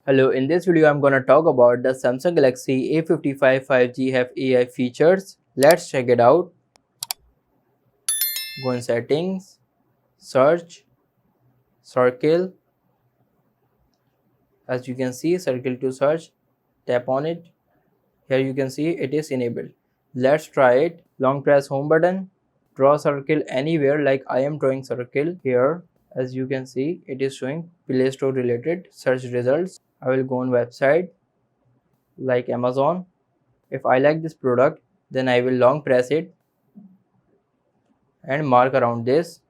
Hello, in this video I'm gonna talk about the Samsung Galaxy A55 5G have AI features. Let's check it out. Go in settings, search, circle. As you can see, circle to search, tap on it. Here you can see it is enabled. Let's try it. Long press home button, draw circle anywhere like I am drawing circle here. As you can see, it is showing Play Store related search results. I will go on website like Amazon. If I like this product, then I will long press it and mark around this.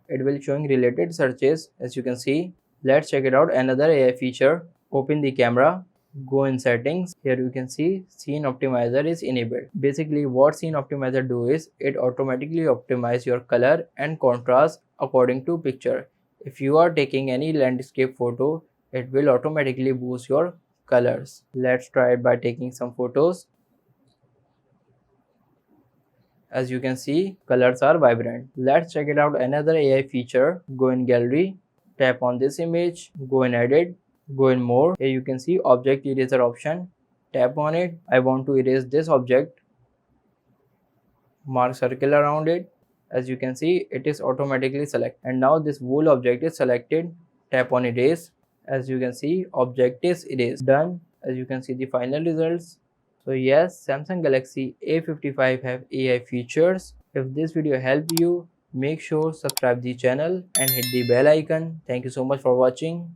It will showing related searches. As you can see, let's check it out. Another AI feature. Open the camera, go in settings. Here you can see scene optimizer is enabled. Basically what scene optimizer do is it automatically optimize your color and contrast according to picture. If you are taking any landscape photo, it will automatically boost your colors. Let's try it by taking some photos. As you can see, colors are vibrant. Let's check it out. Another AI feature. Go in gallery, tap on this image, go in edit, go in more. Here you can see object eraser option. Tap on it. I want to erase this object. Mark circle around it. As you can see, it is automatically selected. And now this whole object is selected. Tap on erase. As you can see, object is erased. Done. As you can see the final results. So yes, Samsung Galaxy A55 have AI features. If this video helped you, make sure subscribe the channel and hit the bell icon. Thank you so much for watching.